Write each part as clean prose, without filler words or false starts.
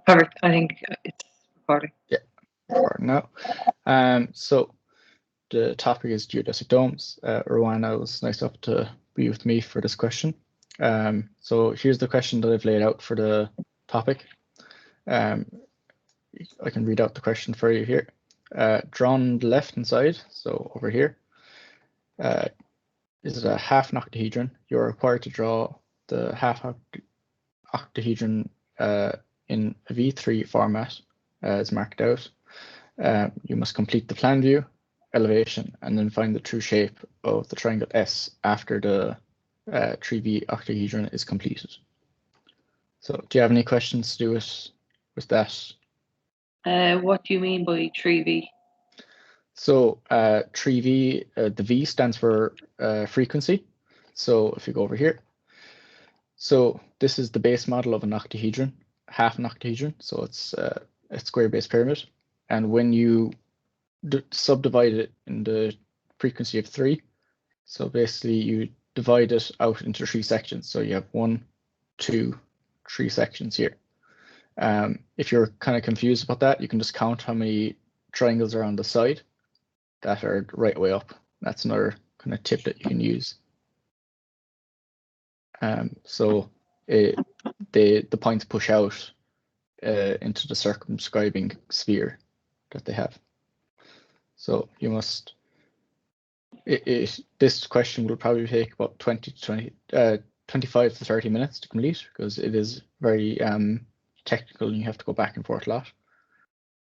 Perfect. I think it's recording. Yeah, recording now. So the topic is geodesic domes. Rowana was nice enough to be with me for this question. So here's the question that I've laid out for the topic. I can read out the question for you here. Drawn on the left-hand side, so over here, is a half an octahedron. You're required to draw the half octahedron in a V3 format as marked out. You must complete the plan view, elevation, and then find the true shape of the triangle S after the 3V octahedron is completed. So do you have any questions to do with that? What do you mean by 3V? So 3V, the V stands for frequency. So if you go over here, so this is the base model of an octahedron, half an octahedron. So it's a square base pyramid. And when you subdivide it in the frequency of 3, so basically you divide it out into 3 sections. So you have 1, 2, 3 sections here. If you're kind of confused about that, you can just count how many triangles are on the side that are right way up. That's another kind of tip that you can use. So the points push out into the circumscribing sphere that they have. So you must. This question will probably take about 25 to 30 minutes to complete because it is very technical and you have to go back and forth a lot.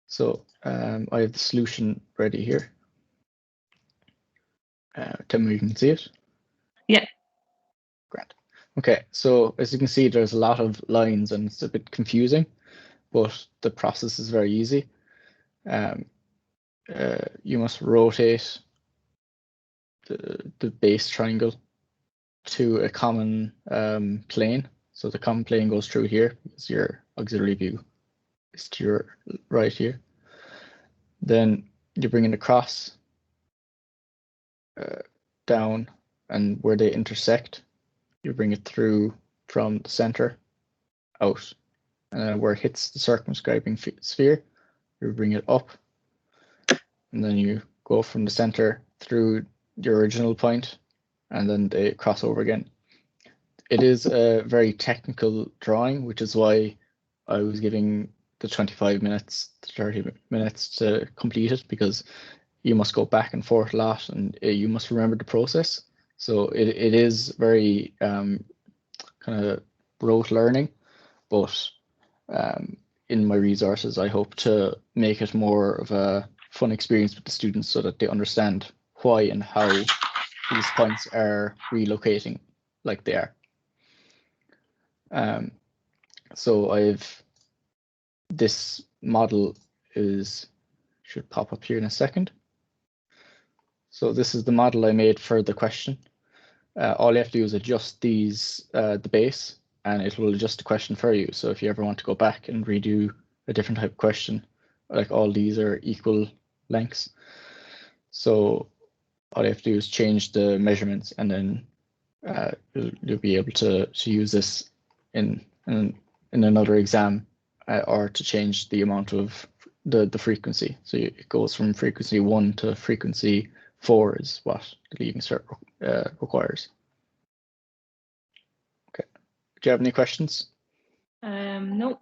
So I have the solution ready here. Tell me if you can see it. Yeah. Great. Okay, so as you can see, there's a lot of lines and it's a bit confusing, but the process is very easy. You must rotate the base triangle to a common plane. So the common plane goes through here because your auxiliary view is to your right here. Then you bring it across down, and where they intersect, you bring it through from the center out. And where it hits the circumscribing sphere, you bring it up. And then you go from the center through your original point, and then they cross over again. It is a very technical drawing, which is why I was giving the 25 minutes to 30 minutes to complete it, because you must go back and forth a lot and you must remember the process. So it is very kind of rote learning, but in my resources, I hope to make it more of a fun experience with the students so that they understand why and how these points are relocating like they are. So this model should pop up here in a second. So this is the model I made for the question. All you have to do is adjust these, the base, and it will adjust the question for you. So if you ever want to go back and redo a different type of question, like all these are equal lengths. So all you have to do is change the measurements, and then you'll be able to use this in another exam, or to change the amount of the frequency. So it goes from frequency 1 to frequency 4 is what the leaving cert requires. Okay. Do you have any questions? No.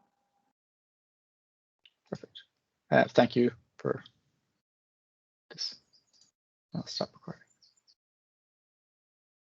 Perfect. Thank you for this. I'll stop recording.